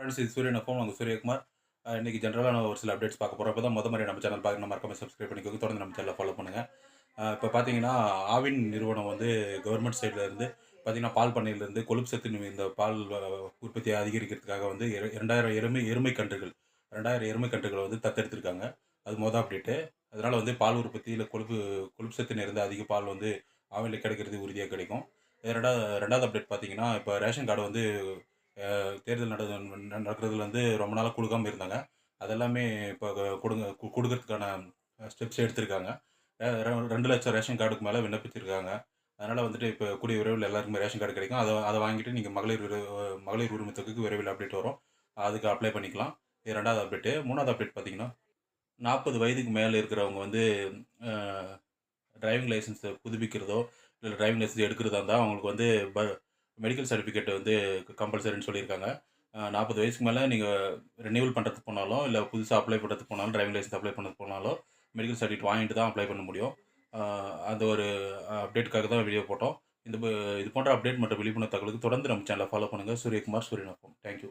Friends இது சூரியன் FM. நாங்க சூரியகுமார். இன்னைக்கு ஜென்ரலான ஒரு சில அப்டேட்ஸ் பார்க்க போறோம். இப்பதான் முறை நம்ம சேனல் பார்க்கணும்னா மறக்காம சப்ஸ்கிரைப் பண்ணிக்கோங்க. தொடர்ந்து நம்ம சேனலை ஃபாலோ பண்ணுங்க. இப்போ பார்த்தீங்கன்னா, ஆவின் நிறுவனம் வந்து கவர்மெண்ட் சைடுல இருந்து பார்த்தீங்கன்னா, பால் பண்ணையிலேருந்து கொழுப்பு சத்து இந்த பால் உற்பத்தியை அதிகரிக்கிறதுக்காக வந்து 2000 எருமை கன்றுகள் 2000 எருமை கன்றுகள வந்து தத்தெடுத்திருக்காங்க. அது அப்டேட்டு. அதனால வந்து பால் உற்பத்தியில கொழுப்பு சத்து நிறைந்த அதிக பால் வந்து ஆவின்ல கிடைக்கிறது உறுதியா கிடைக்கும். 2வது அப்டேட் பார்த்தீங்கன்னா, இப்போ ரேஷன் கார்டு வந்து தேர்தல் நடக்கிறதுல வந்து ரொம்ப நாளாக கொடுக்காம இருந்தாங்க. அதெல்லாமே இப்போ கொடுக்கறதுக்கான ஸ்டெப்ஸ் எடுத்திருக்காங்க. 2,00,000 ரேஷன் கார்டுக்கு மேலே விண்ணப்பிச்சிருக்காங்க. அதனால் வந்துட்டு இப்போ கூடிய விரைவில் எல்லாருக்குமே ரேஷன் கார்டு கிடைக்கும். அதை அதை வாங்கிட்டு நீங்கள் மகளிர் உரிமை தொகைக்கு விரைவில் அப்டேட் வரும். அதுக்கு அப்ளை பண்ணிக்கலாம். இது 2வது அப்டேட்டு. 3வது அப்டேட் பார்த்தீங்கன்னா, 40 வயதுக்கு மேலே இருக்கிறவங்க வந்து டிரைவிங் லைசன்ஸை புதுப்பிக்கிறதோ இல்லை டிரைவிங் லைசன்ஸ் எடுக்கிறதா இருந்தால் அவங்களுக்கு வந்து மெடிக்கல் சர்டிஃபிகேட் வந்து கம்பல்சரின்னு சொல்லியிருக்காங்க. 40 வயசுக்கு மேலே நீங்கள் ரெனியூவல் பண்ணுறதுக்கு போனாலும் இல்லை புதுசாக அப்ளை பண்ணுறதுக்கு போனாலும் டிரைவிங் லைசன்ஸ் அப்ளை பண்ணுறதுக்கு போனாலும் மெடிக்கல் சர்டிஃபிகேட் வாங்கிட்டு தான் அப்ளை பண்ண முடியும். அந்த ஒரு அப்டேட்டுக்காக தான் வீடியோ போட்டோம். இது போன்ற அப்டேட் மற்றும் விழிப்புணர்வு தகவலுக்கு தொடர்ந்து நம்ம சேனலை ஃபாலோ பண்ணுங்கள். சூரியகுமார், சூரியன் எஃப்எம். தேங்க்யூ.